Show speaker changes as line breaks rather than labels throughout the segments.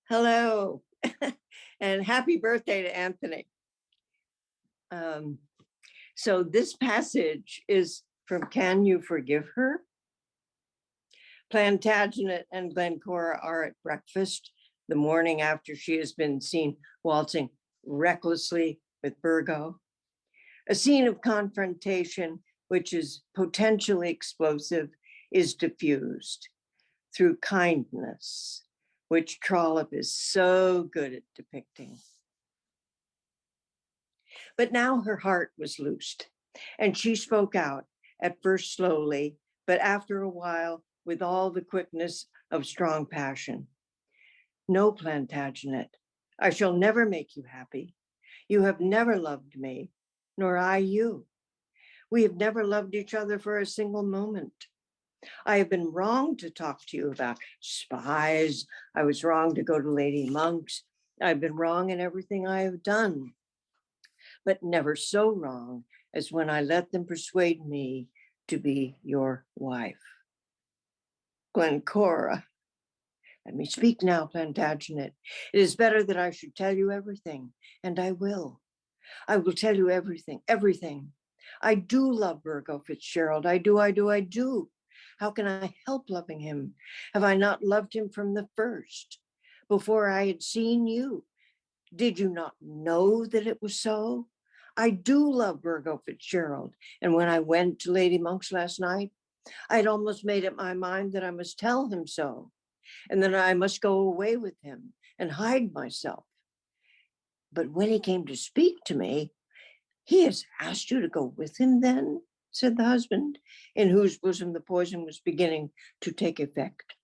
Hello, and happy birthday to Anthony. So this passage is from Can You Forgive Her? Plantagenet and Glencora are at breakfast the morning after she has been seen waltzing recklessly with Burgo. A scene of confrontation, which is potentially explosive, is diffused through kindness, which Trollope is so good at depicting. But now her heart was loosed, and she spoke out, at first slowly, but after a while with all the quickness of strong passion. No, Plantagenet, I shall never make you happy. You have never loved me, nor I you. We have never loved each other for a single moment. I have been wrong to talk to you about spies. I was wrong to go to Lady Monk's. I've been wrong in everything I have done, but never so wrong as when I let them persuade me to be your wife. Glencora, let me speak now, Plantagenet. It is better that I should tell you everything, and I will. I will tell you everything, everything. I do love Burgo Fitzgerald. I do. How can I help loving him? Have I not loved him from the first, before I had seen you? Did you not know that it was so? I do love Burgo Fitzgerald. And when I went to Lady Monk's last night, I'd almost made up my mind that I must tell him so, and that I must go away with him and hide myself. But when he came to speak to me, he has asked you to go with him then, said the husband, in whose bosom the poison was beginning to take effect,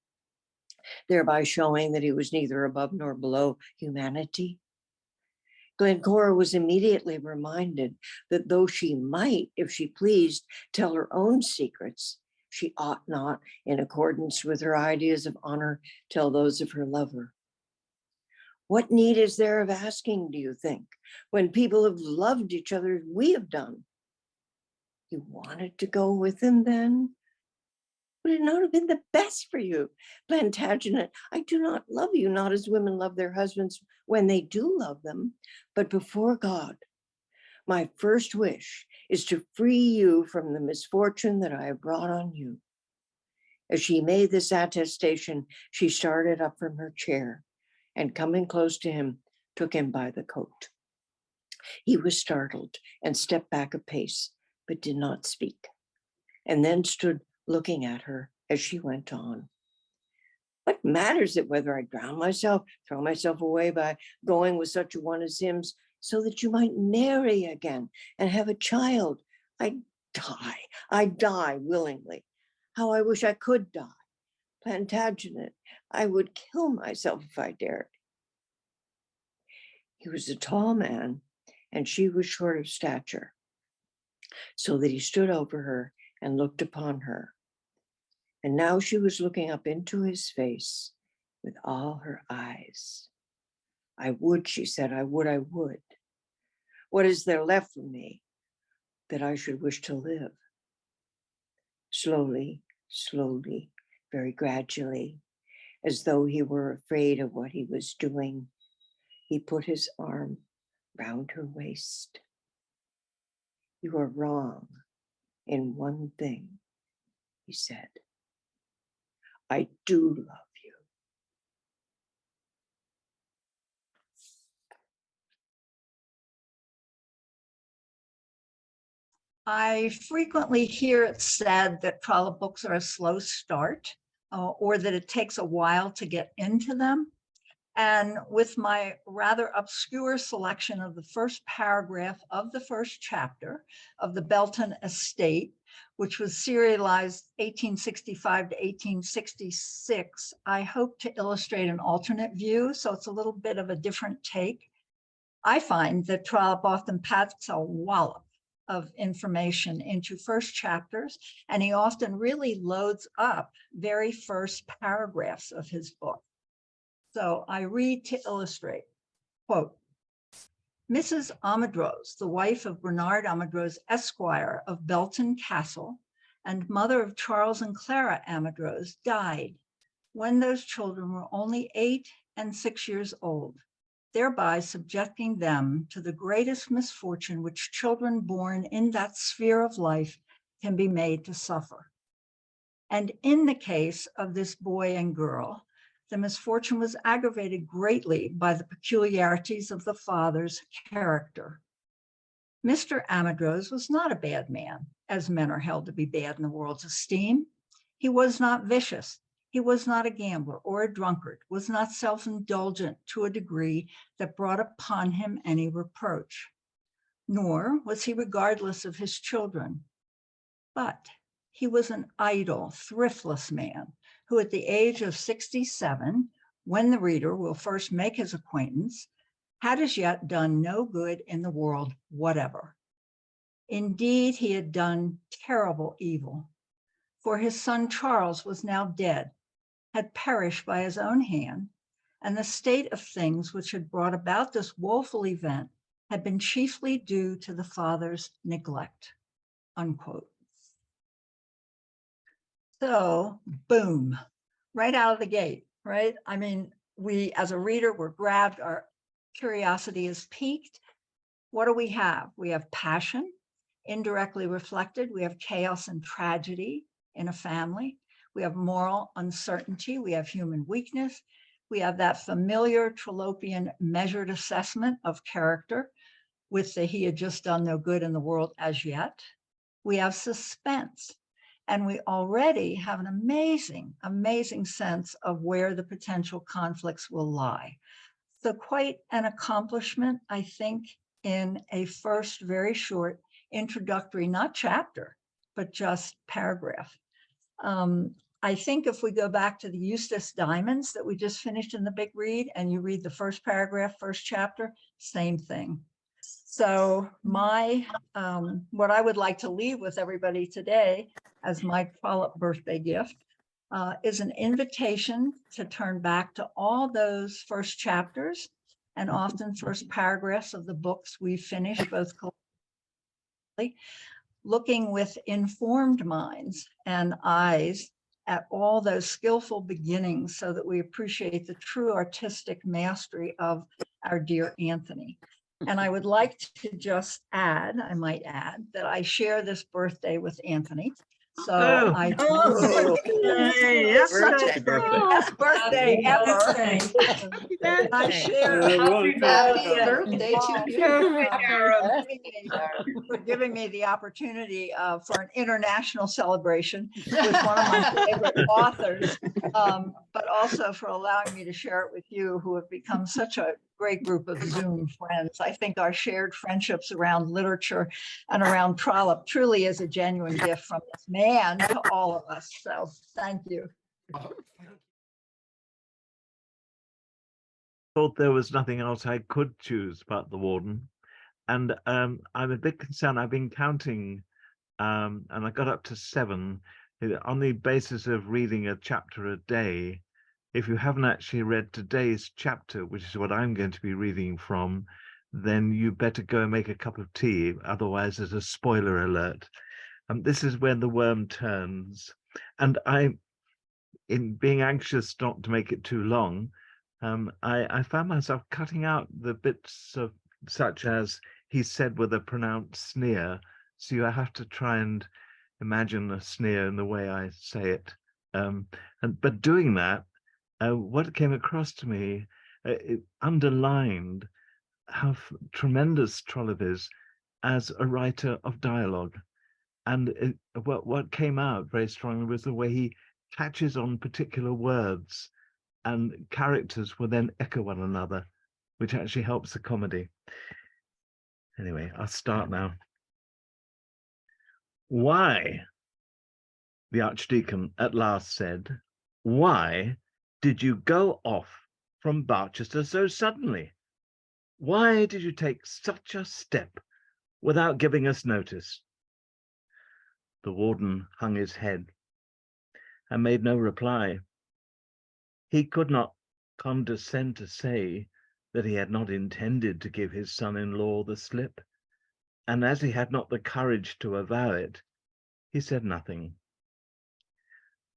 thereby showing that he was neither above nor below humanity. Glencora was immediately reminded that though she might, if she pleased, tell her own secrets, she ought not, in accordance with her ideas of honor, tell those of her lover. What need is there of asking, do you think, when people have loved each other as we have done? You wanted to go with him then? Would it not have been the best for you, Plantagenet? I do not love you, not as women love their husbands when they do love them, but before God, my first wish is to free you from the misfortune that I have brought on you. As she made this attestation, she started up from her chair and, coming close to him, took him by the coat. He was startled and stepped back a pace, but did not speak, and then stood looking at her as she went on. What matters it whether I drown myself, throw myself away by going with such a one as him, so that you might marry again and have a child? I die willingly. How I wish I could die. Plantagenet, I would kill myself if I dared. He was a tall man, and she was short of stature, so that he stood over her and looked upon her. And now she was looking up into his face with all her eyes. I would, she said, I would. What is there left for me that I should wish to live? Slowly, very gradually, as though he were afraid of what he was doing, he put his arm round her waist. You are wrong in one thing, he said. I do love you.
I frequently hear it said that Trollope books are a slow start, or that it takes a while to get into them. And with my rather obscure selection of the first paragraph of the first chapter of the Belton Estate, which was serialized 1865 to 1866, I hope to illustrate an alternate view. So it's a little bit of a different take. I find that Trollope often packs a wallop of information into first chapters, and he often really loads up very first paragraphs of his book. So I read to illustrate, quote, Mrs. Amadrose, the wife of Bernard Amadrose, Esquire of Belton Castle, and mother of Charles and Clara Amadrose, died when those children were only 8 and 6 years old, thereby subjecting them to the greatest misfortune which children born in that sphere of life can be made to suffer. And in the case of this boy and girl, the misfortune was aggravated greatly by the peculiarities of the father's character. Mr. Amadrose was not a bad man, as men are held to be bad in the world's esteem. He was not vicious. He was not a gambler or a drunkard, was not self-indulgent to a degree that brought upon him any reproach. Nor was he regardless of his children. But he was an idle, thriftless man who at the age of 67, when the reader will first make his acquaintance, had as yet done no good in the world whatever. Indeed, he had done terrible evil, for his son Charles was now dead, had perished by his own hand, and the state of things which had brought about this woeful event had been chiefly due to the father's neglect, unquote. So, boom, right out of the gate, right? I mean, we, as a reader, were grabbed, our curiosity is piqued. What do we have? We have passion, indirectly reflected. We have chaos and tragedy in a family. We have moral uncertainty. We have human weakness. We have that familiar Trollopian measured assessment of character with the he had just done no good in the world as yet. We have suspense. And we already have an amazing, amazing sense of where the potential conflicts will lie. So quite an accomplishment, I think, in a first very short introductory, not chapter, but just paragraph. I think if we go back to the Eustace Diamonds that we just finished in the big read, and you read the first paragraph, first chapter, same thing. So my, what I would like to leave with everybody today as my Trollope birthday gift is an invitation to turn back to all those first chapters and often first paragraphs of the books we finished, both collectively, looking with informed minds and eyes at all those skillful beginnings so that we appreciate the true artistic mastery of our dear Anthony. And I would like to just add, I might add, that I share this birthday with Anthony. So I it's such a best birthday ever. I share
Happy
birthday to you.
for giving me the opportunity for an international celebration with one of my favorite authors, but also for allowing me to share it with you, who have become such a great group of Zoom friends. I think our shared friendships around literature and around Trollope truly is a genuine gift from this man to all of us. So thank you.
Thought there was nothing else I could choose but the Warden. And I'm a bit concerned. I've been counting and I got up to 7 on the basis of reading a chapter a day. If you haven't actually read today's chapter, which is what I'm going to be reading from, then you better go and make a cup of tea. Otherwise, there's a spoiler alert. This is when the worm turns. And in being anxious not to make it too long, I found myself cutting out the bits of such as he said with a pronounced sneer. So you have to try and imagine a sneer in the way I say it. But doing that, what came across to me, it underlined how tremendous Trollope is as a writer of dialogue. And what came out very strongly was the way he catches on particular words, and characters will then echo one another, which actually helps the comedy. Anyway, I'll start now. Why, the Archdeacon at last said, why did you go off from Barchester so suddenly? Why did you take such a step without giving us notice? The Warden hung his head and made no reply. He could not condescend to say that he had not intended to give his son-in-law the slip, and as he had not the courage to avow it, he said nothing.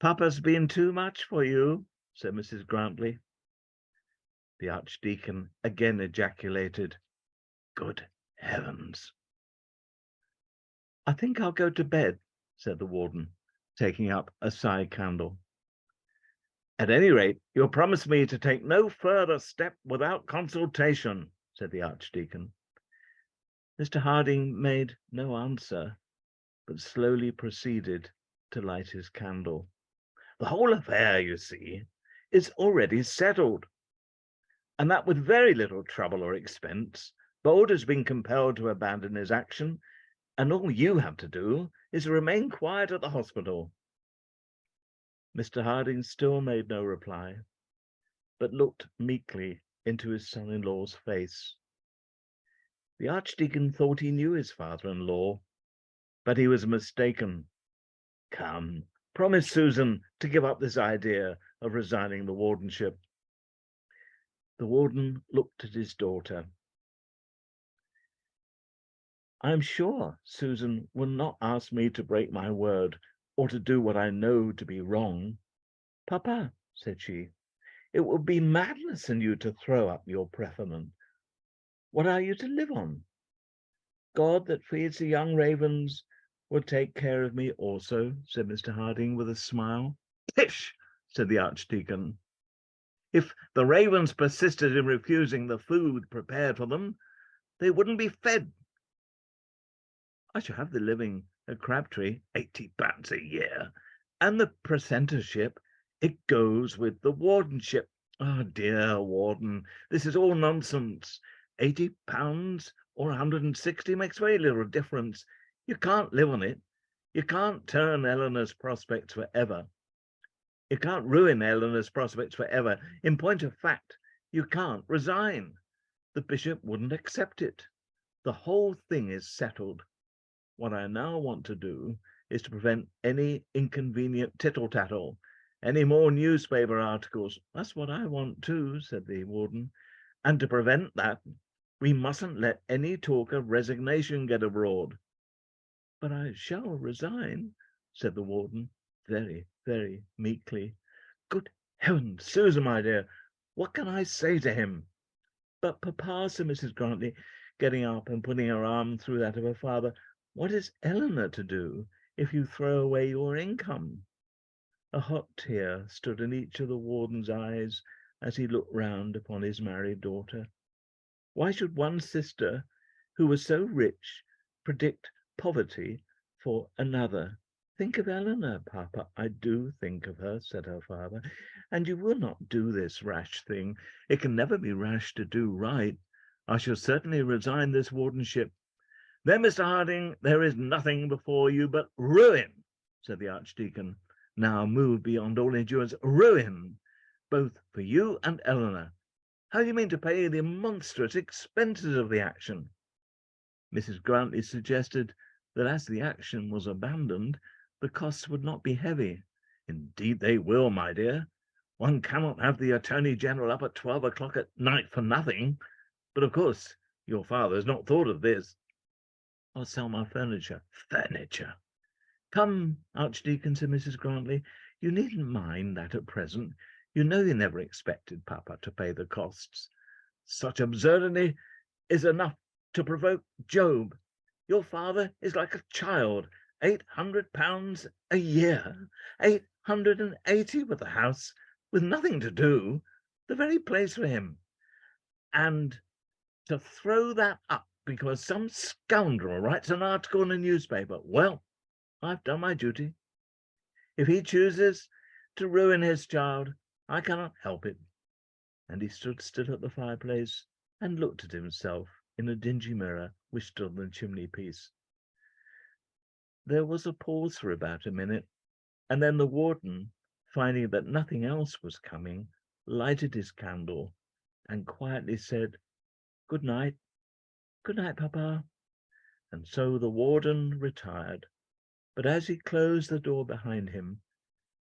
Papa's been too much for you, said Mrs. Grantley. The Archdeacon again ejaculated, "Good heavens!" "I think I'll go to bed," said the warden, taking up a side candle. "At any rate, you'll promise me to take no further step without consultation," said the Archdeacon. Mr. Harding made no answer, but slowly proceeded to light his candle. "The whole affair, you see, is already settled, and that with very little trouble or expense. Bold has been compelled to abandon his action, and all you have to do is remain quiet at the hospital." Mr. Harding still made no reply, but looked meekly into his son-in-law's face. The Archdeacon thought he knew his father-in-law, but he was mistaken. "Come, promise Susan to give up this idea of resigning the wardenship." The warden looked at his daughter. "I am sure Susan will not ask me to break my word or to do what I know to be wrong." "Papa," said she, "it would be madness in you to throw up your preferment. What are you to live on?" "God that feeds the young ravens will take care of me also," said Mr. Harding with a smile. "Pish!" said the Archdeacon. "If the ravens persisted in refusing the food prepared for them, they wouldn't be fed. I shall have the living at Crabtree, £80 a year, and the precentorship, it goes with the wardenship. Oh dear warden, this is all nonsense. £80 or 160 makes very little difference. You can't live on it. You can't turn Eleanor's prospects forever. You can't ruin Eleanor's prospects forever. In point of fact, you can't resign. The bishop wouldn't accept it. The whole thing is settled. What I now want to do is to prevent any inconvenient tittle-tattle, any more newspaper articles." "That's what I want too," said the warden. "And to prevent that, we mustn't let any talk of resignation get abroad." "But I shall resign," said the warden, very, very meekly. "Good heavens, Susan, my dear, what can I say to him?" "But papa," said Mrs. Grantly, getting up and putting her arm through that of her father, "what is Eleanor to do if you throw away your income?" A hot tear stood in each of the warden's eyes as he looked round upon his married daughter. Why should one sister, who was so rich, predict poverty for another? "Think of Eleanor, papa." "I do think of her," said her father. "And you will not do this rash thing. It can never be rash to do right. I shall certainly resign this wardenship." "Then, Mr. Harding, there is nothing before you but ruin," said the Archdeacon, now moved beyond all endurance. "Ruin, both for you and Eleanor. How do you mean to pay the monstrous expenses of the action?" Mrs. Grantly suggested that as the action was abandoned, the costs would not be heavy. "Indeed they will, my dear. One cannot have the Attorney General up at 12 o'clock at night for nothing. But of course your father has not thought of this." "I'll sell my furniture." "Furniture!" "Come, Archdeacon," said Mrs. Grantly, "you needn't mind that at present. You know you never expected papa to pay the costs. Such absurdity is enough to provoke Job. Your father is like a child. £800 a year, 880 with the house, with nothing to do, the very place for him. And to throw that up because some scoundrel writes an article in a newspaper. Well, I've done my duty. If he chooses to ruin his child, I cannot help it." And he stood still at the fireplace and looked at himself in a dingy mirror which stood on the chimney-piece. There was a pause for about a minute, and then the warden, finding that nothing else was coming, lighted his candle and quietly said, "Good night. Good night, papa." And so the warden retired. But as he closed the door behind him,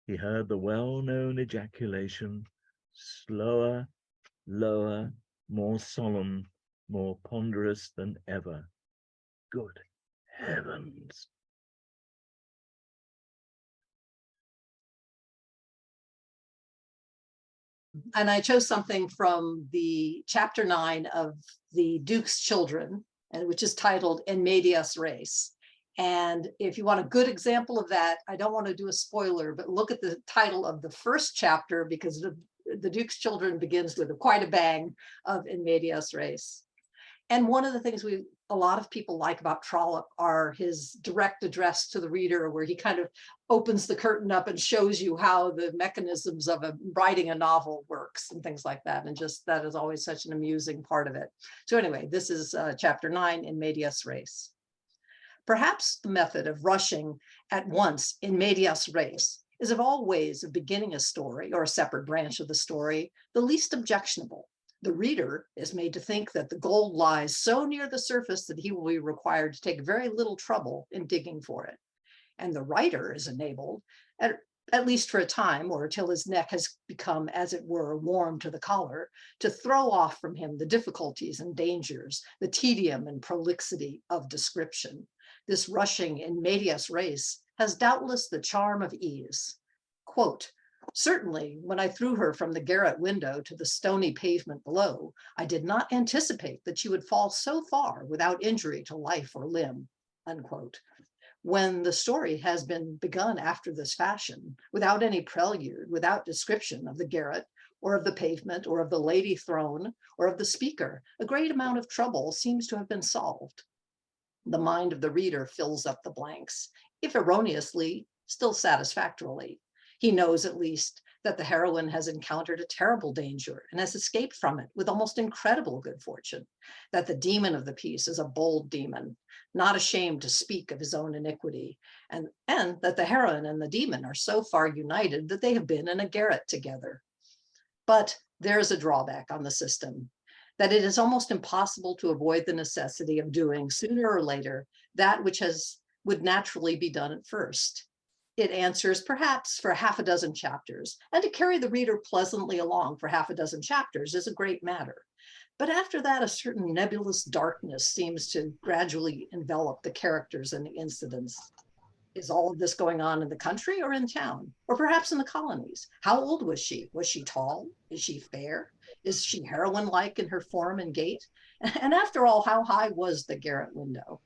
he heard the well-known ejaculation, slower, lower, more solemn, more ponderous than ever. "Good heavens!"
And I chose something from the chapter 9 of the Duke's Children, and which is titled In Medias Res. And if you want a good example of that, I don't want to do a spoiler, but look at the title of the first chapter, because the Duke's Children begins with quite a bang of In Medias Res. And one of the things a lot of people like about Trollope are his direct address to the reader, where he kind of opens the curtain up and shows you how the mechanisms of writing a novel works and things like that. And just that is always such an amusing part of it. So anyway, this is chapter 9 in Medias Res. Perhaps the method of rushing at once in medias res is of all ways of beginning a story or a separate branch of the story, the least objectionable. The reader is made to think that the gold lies so near the surface that he will be required to take very little trouble in digging for it. And the writer is enabled, at least for a time, or till his neck has become, as it were, warm to the collar, to throw off from him the difficulties and dangers, the tedium and prolixity of description. This rushing in medias res has doubtless the charm of ease. Quote, certainly, when I threw her from the garret window to the stony pavement below, I did not anticipate that she would fall so far without injury to life or limb, unquote. When the story has been begun after this fashion, without any prelude, without description of the garret, or of the pavement, or of the lady thrown, or of the speaker, a great amount of trouble seems to have been solved. The mind of the reader fills up the blanks, if erroneously, still satisfactorily. He knows at least that the heroine has encountered a terrible danger and has escaped from it with almost incredible good fortune, that the demon of the piece is a bold demon, not ashamed to speak of his own iniquity, and that the heroine and the demon are so far united that they have been in a garret together. But there is a drawback on the system, that it is almost impossible to avoid the necessity of doing sooner or later that which would naturally be done at first. It answers perhaps for half a dozen chapters, and to carry the reader pleasantly along for half a dozen chapters is a great matter. But after that, a certain nebulous darkness seems to gradually envelop the characters and the incidents. Is all of this going on in the country or in town, or perhaps in the colonies? How old was she? Was she tall? Is she fair? Is she heroine-like in her form and gait? And after all, how high was the garret window?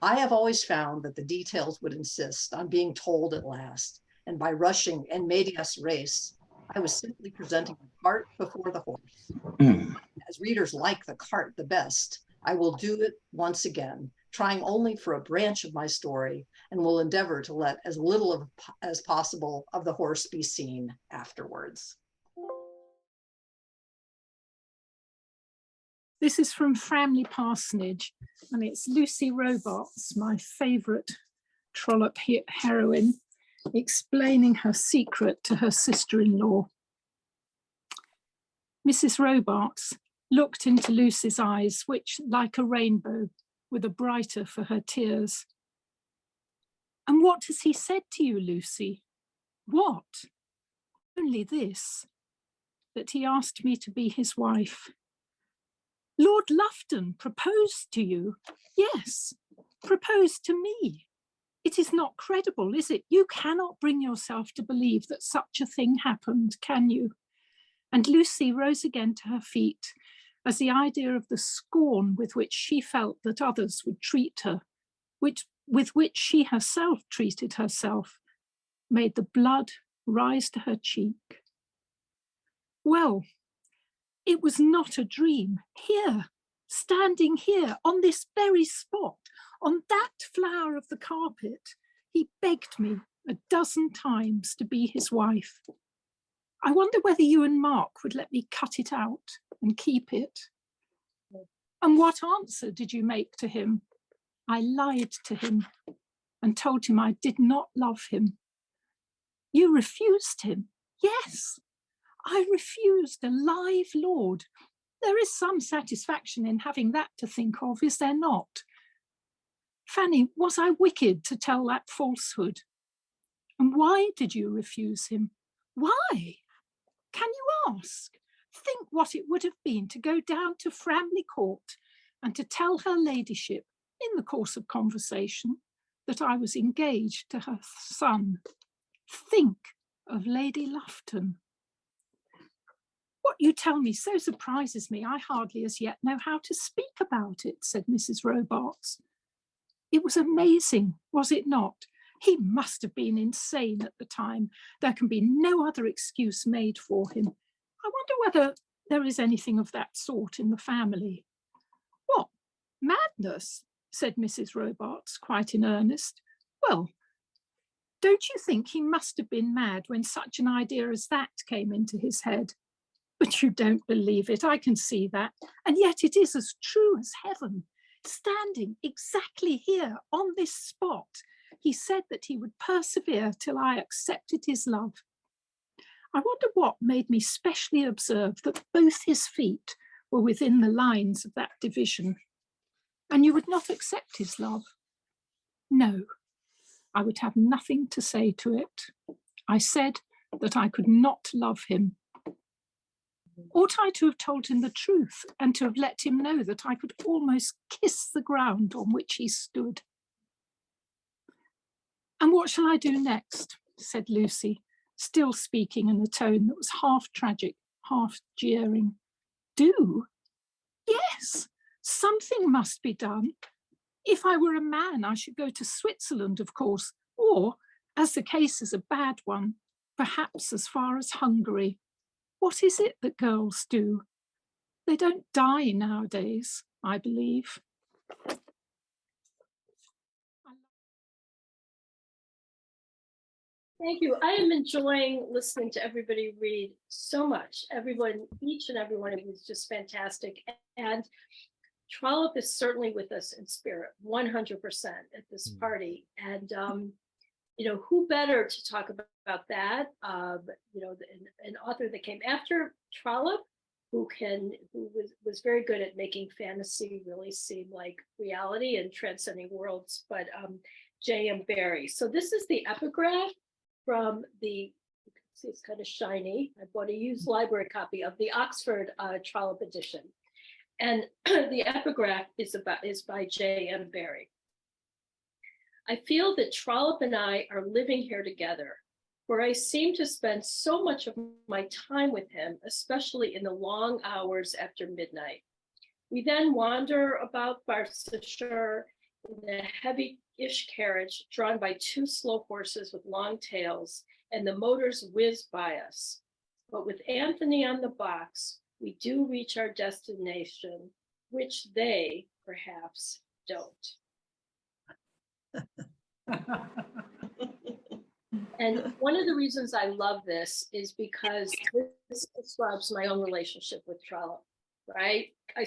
I have always found that the details would insist on being told at last, and by rushing in medias res, I was simply presenting the cart before the horse. As readers like the cart the best, I will do it once again, trying only for a branch of my story, and will endeavor to let as little as possible of the horse be seen afterwards.
This is from Framley Parsonage, and it's Lucy Robarts, my favourite Trollope heroine, explaining her secret to her sister-in-law. Mrs. Robarts looked into Lucy's eyes, which, like a rainbow, were the brighter for her tears. And what has he said to you, Lucy? What? Only this, that he asked me to be his wife. Lord Lufton proposed to you? Yes, proposed to me. It is not credible, is it? You cannot bring yourself to believe that such a thing happened, can you? And Lucy rose again to her feet as the idea of the scorn with which she felt that others would treat her, with which she herself treated herself, made the blood rise to her cheek. Well, it was not a dream. Here, standing here, on this very spot, on that flower of the carpet, he begged me a dozen times to be his wife. I wonder whether you and Mark would let me cut it out and keep it. And what answer did you make to him? I lied to him and told him I did not love him. You refused him? Yes, I refused a live lord. There is some satisfaction in having that to think of, is there not? Fanny, was I wicked to tell that falsehood? And why did you refuse him? Why? Can you ask? Think what it would have been to go down to Framley Court and to tell her ladyship, in the course of conversation, that I was engaged to her son. Think of Lady Lufton. What you tell me so surprises me. I hardly as yet know how to speak about it, said Mrs. Robarts. It was amazing, was it not? He must have been insane at the time. There can be no other excuse made for him. I wonder whether there is anything of that sort in the family. What, madness? Said Mrs. Robarts, quite in earnest. Well, don't you think he must have been mad when such an idea as that came into his head? But you don't believe it, I can see that. And yet it is as true as heaven. Standing exactly here on this spot, he said that he would persevere till I accepted his love. I wonder what made me specially observe that both his feet were within the lines of that division. And you would not accept his love? No, I would have nothing to say to it. I said that I could not love him. Ought I to have told him the truth and to have let him know that I could almost kiss the ground on which he stood? And what shall I do next? Said Lucy, still speaking in a tone that was half tragic, half jeering. Do? Yes, something must be done. If I were a man, I should go to Switzerland, of course, or, as the case is a bad one, perhaps as far as Hungary. What is it that girls do? They don't die nowadays, I believe.
Thank you. I am enjoying listening to everybody read so much. Everyone, each and every one of you is just fantastic. And Trollope is certainly with us in spirit, 100% at this party. And, you know, who better to talk about that? You know, an author that came after Trollope, who was very good at making fantasy really seem like reality and transcending worlds, but J.M. Barrie. So this is the epigraph from the, you can see it's kind of shiny. I bought a used library copy of the Oxford Trollope edition. And the epigraph is by J.M. Barrie. I feel that Trollope and I are living here together, where I seem to spend so much of my time with him, especially in the long hours after midnight. We then wander about Barsetshire in a heavy-ish carriage drawn by two slow horses with long tails, and the motors whiz by us. But with Anthony on the box, we do reach our destination, which they perhaps don't. And one of the reasons I love this is because this describes my own relationship with Trollope, right? I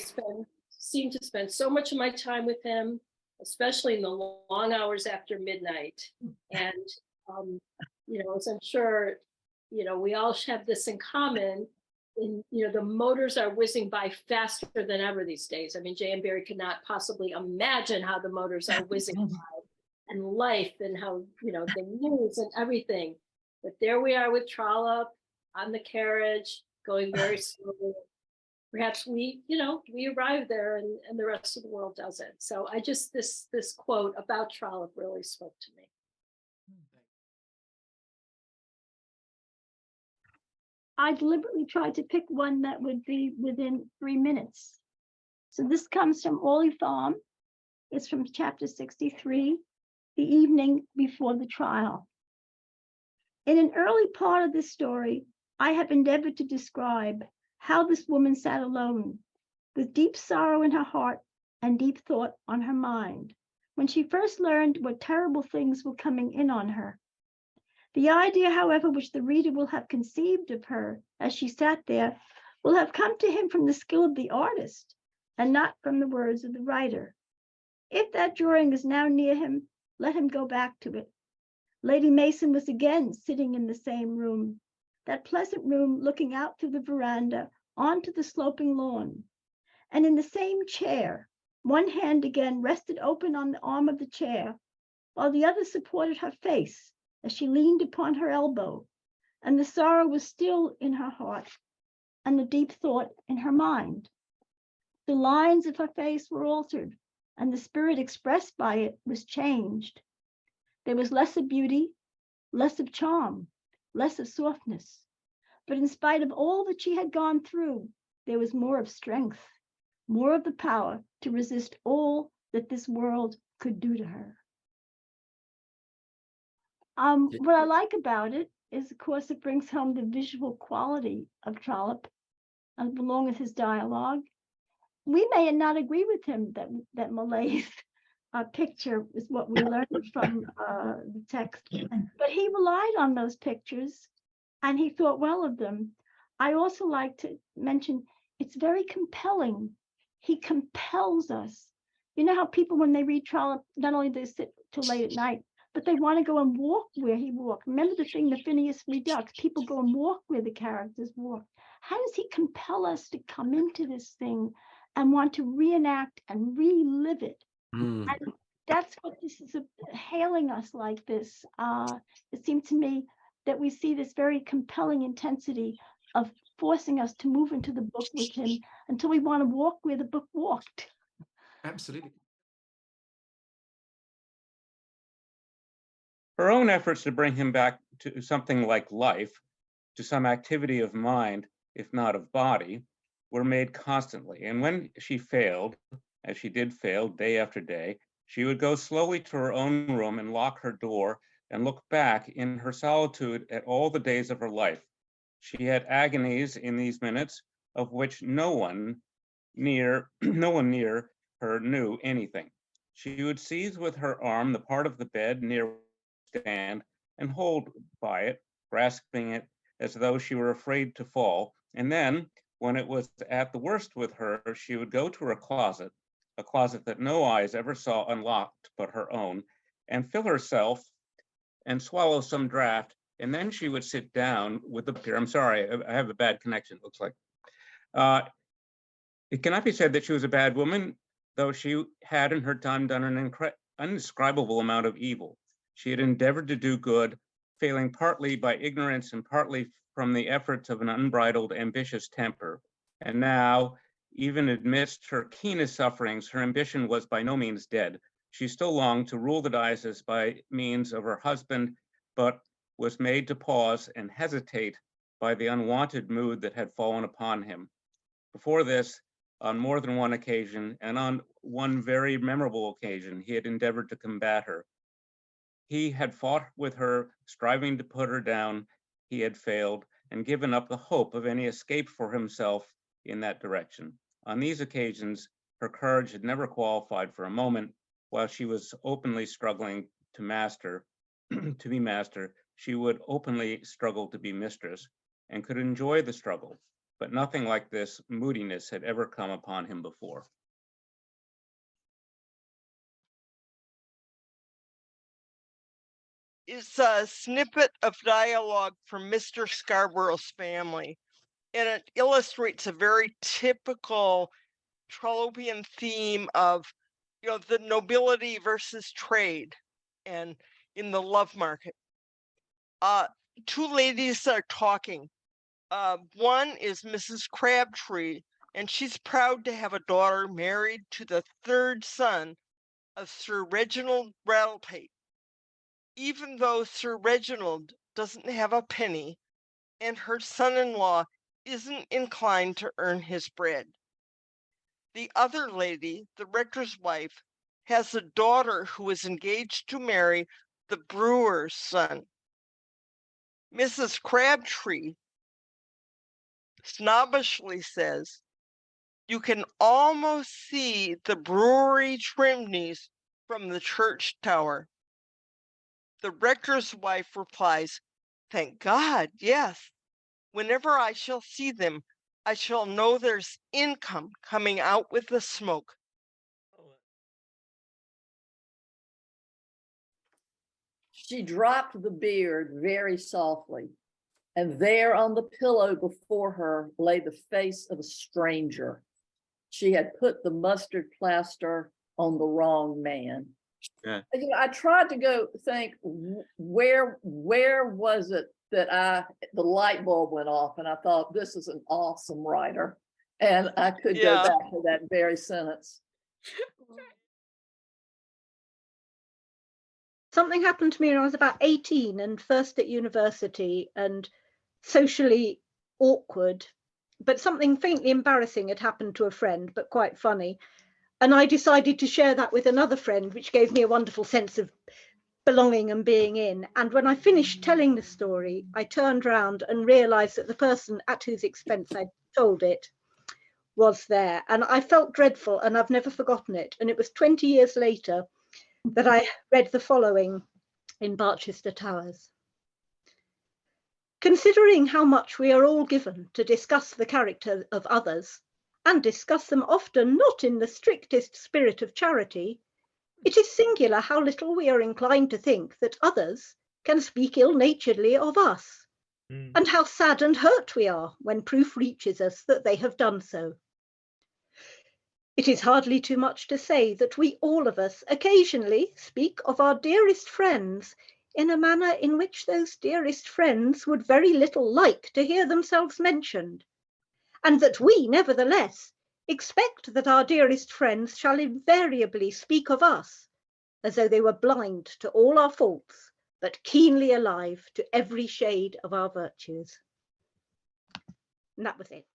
seem to spend so much of my time with him, especially in the long hours after midnight. And, you know, as I'm sure, you know, we all have this in common. You know, the motors are whizzing by faster than ever these days. I mean, J.M. Barrie could not possibly imagine how the motors are whizzing by, and life and how, you know, the news and everything. But there we are with Trollope on the carriage, going very slowly. Perhaps we, you know, we arrive there and the rest of the world doesn't. So I just, this quote about Trollope really spoke to me.
I deliberately tried to pick one that would be within 3 minutes. So this comes from Orley Farm. It's from chapter 63, the evening before the trial. In an early part of this story, I have endeavored to describe how this woman sat alone, with deep sorrow in her heart and deep thought on her mind, when she first learned what terrible things were coming in on her. The idea, however, which the reader will have conceived of her as she sat there will have come to him from the skill of the artist and not from the words of the writer. If that drawing is now near him, let him go back to it. Lady Mason was again sitting in the same room, that pleasant room looking out through the veranda onto the sloping lawn, and in the same chair, one hand again rested open on the arm of the chair, while the other supported her face as she leaned upon her elbow, and the sorrow was still in her heart and the deep thought in her mind. The lines of her face were altered, and the spirit expressed by it was changed. There was less of beauty, less of charm, less of softness. But in spite of all that she had gone through, there was more of strength, more of the power to resist all that this world could do to her. What I like about it is, of course, it brings home the visual quality of Trollope, along with his dialogue. We may not agree with him that Malay's picture is what we learned from the text, but he relied on those pictures and he thought well of them. I also like to mention it's very compelling. He compels us. You know how people, when they read Trollope, not only do they sit till late at night, but they want to go and walk where he walked. Remember the thing, the Phineas Redux, people go and walk where the characters walk. How does he compel us to come into this thing and want to reenact and relive it? And that's what this is, hailing us like this. It seemed to me that we see this very compelling intensity of forcing us to move into the book with him until we want to walk where the book walked.
Absolutely. Her own efforts to bring him back to something like life, to some activity of mind, if not of body, were made constantly. And when she failed, as she did fail day after day, she would go slowly to her own room and lock her door and look back in her solitude at all the days of her life. She had agonies in these minutes of which no one near her knew anything. She would seize with her arm the part of the bed near stand and hold by it, grasping it as though she were afraid to fall. And then, when it was at the worst with her, she would go to her closet, a closet that no eyes ever saw unlocked but her own, and fill herself and swallow some draught. And then she would sit down with the beer. I'm sorry, I have a bad connection, it looks like. It cannot be said that she was a bad woman, though she had in her time done an indescribable amount of evil. She had endeavored to do good, failing partly by ignorance and partly from the efforts of an unbridled, ambitious temper. And now, even amidst her keenest sufferings, her ambition was by no means dead. She still longed to rule the diocese by means of her husband, but was made to pause and hesitate by the unwanted mood that had fallen upon him. Before this, on more than one occasion, and on one very memorable occasion, he had endeavored to combat her. He had fought with her, striving to put her down. He had failed and given up the hope of any escape for himself in that direction. On these occasions, her courage had never qualified for a moment. While she was openly struggling to master, to be master, she would openly struggle to be mistress and could enjoy the struggle. But nothing like this moodiness had ever come upon him before.
Is a snippet of dialogue from Mr. Scarborough's family, and it illustrates a very typical Trollopian theme of, the nobility versus trade, and in the love market. Two ladies are talking. One is Mrs. Crabtree, and she's proud to have a daughter married to the third son of Sir Reginald Rattlepate, even though Sir Reginald doesn't have a penny and her son-in-law isn't inclined to earn his bread. The other lady, the rector's wife, has a daughter who is engaged to marry the brewer's son. Mrs. Crabtree snobbishly says, "You can almost see the brewery chimneys from the church tower." The rector's wife replies, "Thank God, yes. Whenever I shall see them, I shall know there's income coming out with the smoke."
She dropped the beard very softly, and there on the pillow before her lay the face of a stranger. She had put the mustard plaster on the wrong man.
Yeah.
I tried to go think, where was it that the light bulb went off, and I thought, this is an awesome writer, and I could go back to that very sentence.
Something happened to me when I was about 18 and first at university, and socially awkward, but something faintly embarrassing had happened to a friend, but quite funny. And I decided to share that with another friend, which gave me a wonderful sense of belonging and being in. And when I finished telling the story, I turned round and realized that the person at whose expense I'd told it was there. And I felt dreadful, and I've never forgotten it. And it was 20 years later that I read the following in Barchester Towers. Considering how much we are all given to discuss the character of others, and discuss them often not in the strictest spirit of charity, it is singular how little we are inclined to think that others can speak ill-naturedly of us, and how sad and hurt we are when proof reaches us that they have done so. It is hardly too much to say that we all of us occasionally speak of our dearest friends in a manner in which those dearest friends would very little like to hear themselves mentioned, and that we, nevertheless, expect that our dearest friends shall invariably speak of us as though they were blind to all our faults, but keenly alive to every shade of our virtues. And that was it.